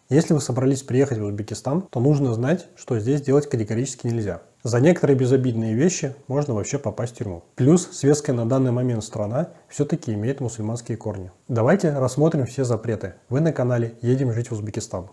Если вы собрались приехать в Узбекистан, то нужно знать, что здесь делать категорически нельзя. За некоторые безобидные вещи можно вообще попасть в тюрьму. Плюс светская на данный момент страна все-таки имеет мусульманские корни. Давайте рассмотрим все запреты. Вы на канале «Едем жить в Узбекистан».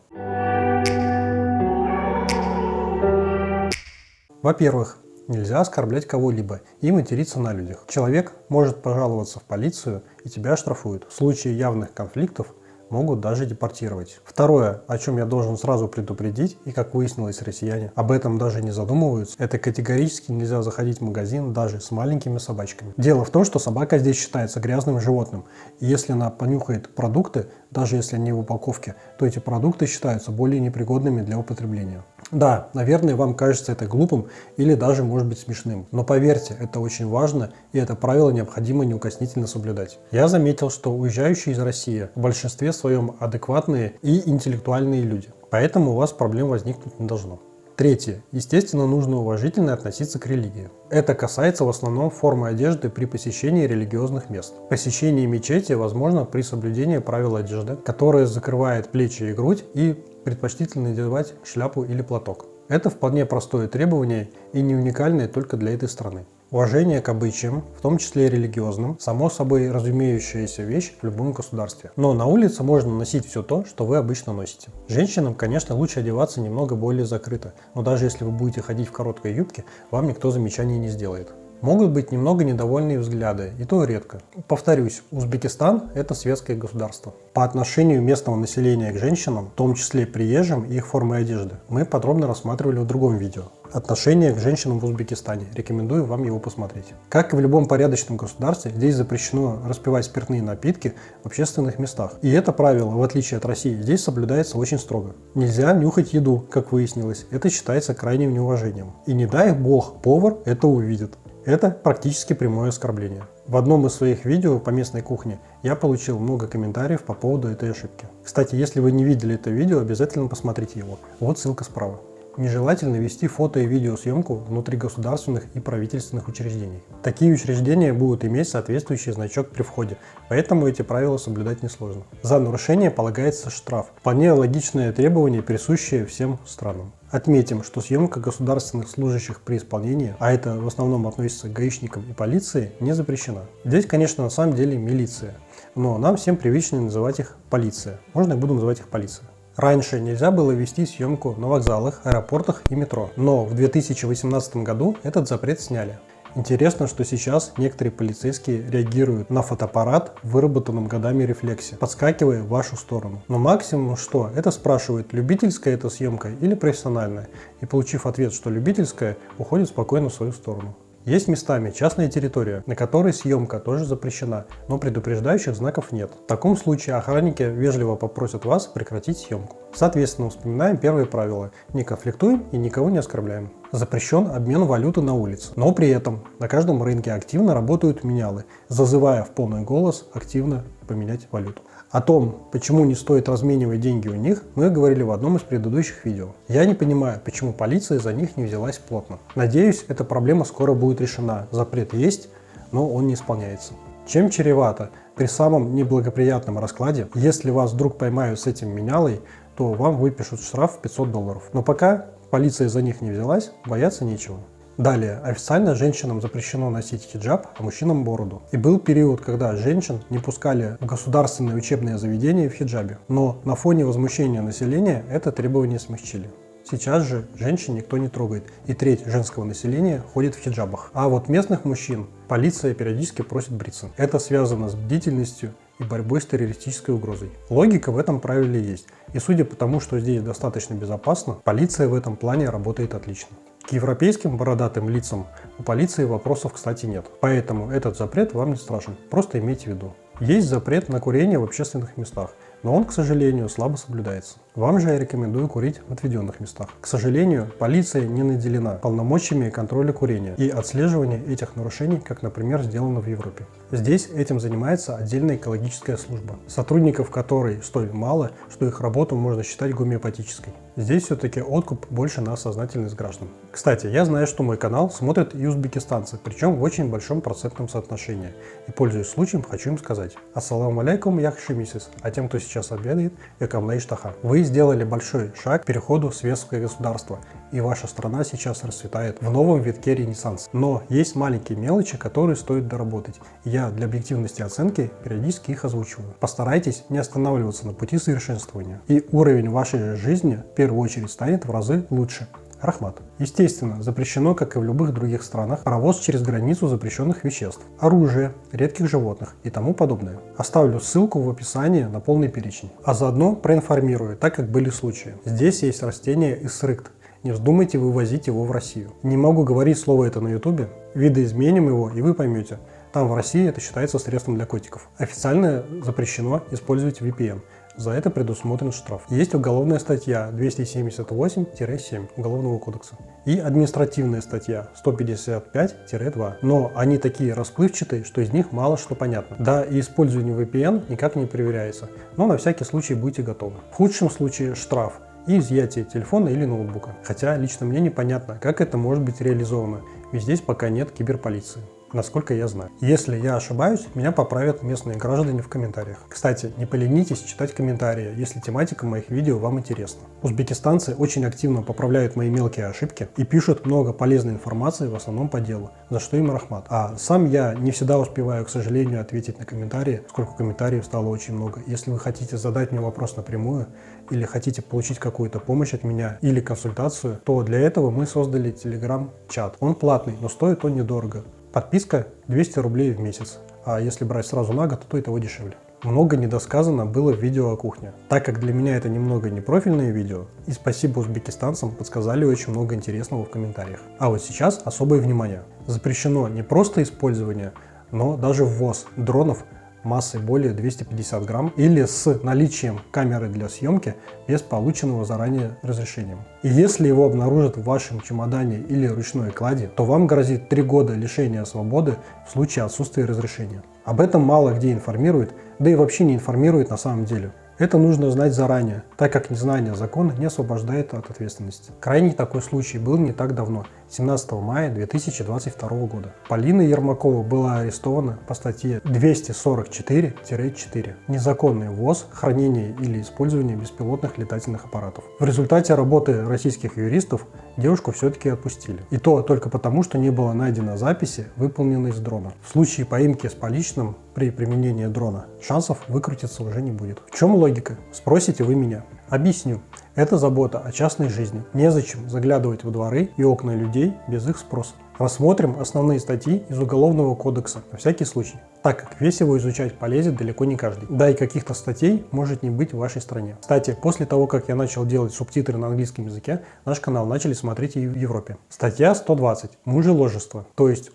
Во-первых, нельзя оскорблять кого-либо и материться на людях. Человек может пожаловаться в полицию и тебя оштрафуют. В случае явных конфликтов могут даже депортировать. Второе, о чем я должен сразу предупредить, и как выяснилось, россияне об этом даже не задумываются, это категорически нельзя заходить в магазин даже с маленькими собачками. Дело в том, что собака здесь считается грязным животным, и если она понюхает продукты, даже если они в упаковке, то эти продукты считаются более непригодными для употребления. Да, наверное, вам кажется это глупым или даже может быть смешным, но поверьте, это очень важно, и это правило необходимо неукоснительно соблюдать. Я заметил, что уезжающие из России в большинстве своем адекватные и интеллектуальные люди, поэтому у вас проблем возникнуть не должно. Третье. Естественно, нужно уважительно относиться к религии. Это касается в основном формы одежды при посещении религиозных мест. Посещение мечети возможно при соблюдении правил одежды, которая закрывает плечи и грудь, и предпочтительно надевать шляпу или платок. Это вполне простое требование и не уникальное только для этой страны. Уважение к обычаям, в том числе и религиозным, само собой разумеющаяся вещь в любом государстве. Но на улице можно носить все то, что вы обычно носите. Женщинам, конечно, лучше одеваться немного более закрыто, но даже если вы будете ходить в короткой юбке, вам никто замечаний не сделает. Могут быть немного недовольные взгляды, и то редко. Повторюсь, Узбекистан – это светское государство. По отношению местного населения к женщинам, в том числе приезжим и их формы одежды, мы подробно рассматривали в другом видео. Отношение к женщинам в Узбекистане. Рекомендую вам его посмотреть. Как и в любом порядочном государстве, здесь запрещено распивать спиртные напитки в общественных местах. И это правило, в отличие от России, здесь соблюдается очень строго. Нельзя нюхать еду, как выяснилось. Это считается крайним неуважением. И не дай бог, повар это увидит. Это практически прямое оскорбление. В одном из своих видео по местной кухне я получил много комментариев по поводу этой ошибки. Кстати, если вы не видели это видео, обязательно посмотрите его. Вот ссылка справа. Нежелательно вести фото- и видеосъемку внутри государственных и правительственных учреждений. Такие учреждения будут иметь соответствующий значок при входе, поэтому эти правила соблюдать несложно. За нарушение полагается штраф. Вполне логичное требование, присущее всем странам. Отметим, что съемка государственных служащих при исполнении, а это в основном относится к гаишникам и полиции, не запрещена. Здесь, конечно, на самом деле милиция, но нам всем привычно называть их полиция. Можно я буду называть их полиция. Раньше нельзя было вести съемку на вокзалах, аэропортах и метро, но в 2018 году этот запрет сняли. Интересно, что сейчас некоторые полицейские реагируют на фотоаппарат в выработанном годами рефлексе, подскакивая в вашу сторону. Но максимум что? Это спрашивают, любительская это съемка или профессиональная, и получив ответ, что любительская, уходит спокойно в свою сторону. Есть местами частная территория, на которой съемка тоже запрещена, но предупреждающих знаков нет. В таком случае охранники вежливо попросят вас прекратить съемку. Соответственно, вспоминаем первые правила. Не конфликтуем и никого не оскорбляем. Запрещен обмен валюты на улице. Но при этом на каждом рынке активно работают менялы, зазывая в полный голос активно поменять валюту. О том, почему не стоит разменивать деньги у них, мы говорили в одном из предыдущих видео. Я не понимаю, почему полиция за них не взялась плотно. Надеюсь, эта проблема скоро будет решена. Запрет есть, но он не исполняется. Чем чревато? При самом неблагоприятном раскладе, если вас вдруг поймают с этим менялой, то вам выпишут штраф в $500. Но пока полиция за них не взялась, бояться нечего. Далее, официально женщинам запрещено носить хиджаб, а мужчинам бороду. И был период, когда женщин не пускали в государственные учебные заведения в хиджабе. Но на фоне возмущения населения это требование смягчили. Сейчас же женщин никто не трогает, и треть женского населения ходит в хиджабах. А вот местных мужчин полиция периодически просит бриться. Это связано с бдительностью и борьбой с террористической угрозой. Логика в этом правиле есть. И судя по тому, что здесь достаточно безопасно, полиция в этом плане работает отлично. К европейским бородатым лицам у полиции вопросов, кстати, нет. Поэтому этот запрет вам не страшен. Просто имейте в виду. Есть запрет на курение в общественных местах, но он, к сожалению, слабо соблюдается. Вам же я рекомендую курить в отведенных местах. К сожалению, полиция не наделена полномочиями контроля курения и отслеживания этих нарушений, как, например, сделано в Европе. Здесь этим занимается отдельная экологическая служба, сотрудников которой столь мало, что их работу можно считать гомеопатической. Здесь все-таки откуп больше на сознательность граждан. Кстати, я знаю, что мой канал смотрят и узбекистанцы, причем в очень большом процентном соотношении. И пользуясь случаем, хочу им сказать: ассаламу алейкум, яхши миссис, а тем, кто сейчас обедает, якамлей штаха. Вы сделали большой шаг к переходу в светское государство, и ваша страна сейчас расцветает в новом витке ренессанса. Но есть маленькие мелочи, которые стоит доработать. Я для объективности оценки периодически их озвучиваю. Постарайтесь не останавливаться на пути совершенствования, и уровень вашей жизни в первую очередь станет в разы лучше. Рахмат. Естественно, запрещено, как и в любых других странах, провоз через границу запрещенных веществ, оружия, редких животных и тому подобное. Оставлю ссылку в описании на полный перечень. А заодно проинформирую, так как были случаи. Здесь есть растение исрыкт. Не вздумайте вывозить его в Россию. Не могу говорить слово это на ютубе. Видоизменим его, и вы поймете. Там в России это считается средством для котиков. Официально запрещено использовать VPN. За это предусмотрен штраф. Есть уголовная статья 278-7 Уголовного кодекса и административная статья 155-2. Но они такие расплывчатые, что из них мало что понятно. Да, и использование VPN никак не проверяется, но на всякий случай будьте готовы. В худшем случае штраф и изъятие телефона или ноутбука. Хотя лично мне непонятно, как это может быть реализовано, ведь здесь пока нет киберполиции. Насколько я знаю. Если я ошибаюсь, меня поправят местные граждане в комментариях. Кстати, не поленитесь читать комментарии, если тематика моих видео вам интересна. Узбекистанцы очень активно поправляют мои мелкие ошибки и пишут много полезной информации, в основном по делу, за что им рахмат. А сам я не всегда успеваю, к сожалению, ответить на комментарии, сколько комментариев стало очень много. Если вы хотите задать мне вопрос напрямую, или хотите получить какую-то помощь от меня или консультацию, то для этого мы создали телеграм-чат. Он платный, но стоит он недорого. Подписка 200 рублей в месяц, а если брать сразу на год, то и того дешевле. Много недосказано было в видео о кухне, так как для меня это немного непрофильное видео, и спасибо узбекистанцам, подсказали очень много интересного в комментариях. А вот сейчас особое внимание. Запрещено не просто использование, но даже ввоз дронов массой более 250 грамм или с наличием камеры для съемки без полученного заранее разрешения. И если его обнаружат в вашем чемодане или ручной кладе, то вам грозит 3 года лишения свободы в случае отсутствия разрешения. Об этом мало где информируют, да и вообще не информируют на самом деле. Это нужно знать заранее, так как незнание закона не освобождает от ответственности. Крайний такой случай был не так давно, 17 мая 2022 года. Полина Ермакова была арестована по статье 244-4 «Незаконный ввоз, хранение или использование беспилотных летательных аппаратов». В результате работы российских юристов девушку все-таки отпустили. И то только потому, что не было найдено записи, выполненной с дрона. В случае поимки с поличным при применении дрона шансов выкрутиться уже не будет. В чем логика? Спросите вы меня. Объясню. Это забота о частной жизни. Незачем заглядывать во дворы и окна людей без их спроса. Рассмотрим основные статьи из Уголовного кодекса на всякий случай, так как весь его изучать полезет далеко не каждый. Да и каких-то статей может не быть в вашей стране. Кстати, после того, как я начал делать субтитры на английском языке, наш канал начали смотреть и в Европе. Статья 120. Мужеложество. То есть,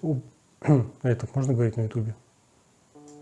это можно говорить на ютубе?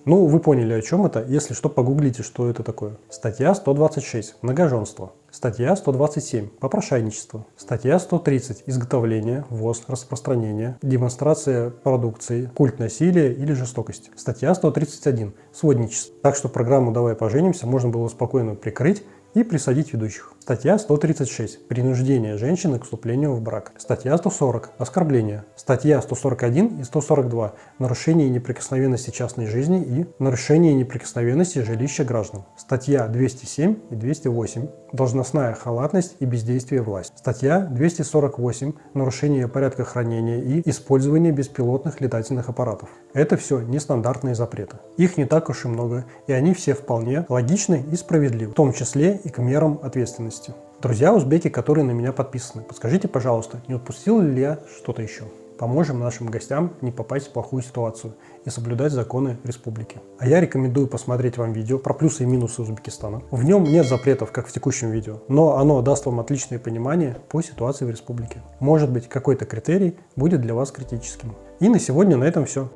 Ну, вы поняли, о чем это. Если что, погуглите, что это такое. Статья 126. Многоженство. Статья 127. Попрошайничество. Статья 130. Изготовление, ввоз, распространение, демонстрация продукции, культ насилия или жестокости. Статья 131. Сводничество. Так что программу «Давай поженимся» можно было спокойно прикрыть и присадить ведущих. Статья 136. Принуждение женщины к вступлению в брак. Статья 140. Оскорбление. Статья 141 и 142. Нарушение неприкосновенности частной жизни и нарушение неприкосновенности жилища граждан. Статья 207 и 208. Должностная халатность и бездействие власти. Статья 248. Нарушение порядка хранения и использования беспилотных летательных аппаратов. Это все нестандартные запреты. Их не так уж и много, и они все вполне логичны и справедливы, в том числе и к мерам ответственности. Друзья узбеки, которые на меня подписаны, подскажите, пожалуйста, не упустил ли я что-то еще? Поможем нашим гостям не попасть в плохую ситуацию и соблюдать законы республики. А я рекомендую посмотреть вам видео про плюсы и минусы Узбекистана. В нем нет запретов, как в текущем видео, но оно даст вам отличное понимание по ситуации в республике. Может быть, какой-то критерий будет для вас критическим. И на сегодня на этом все.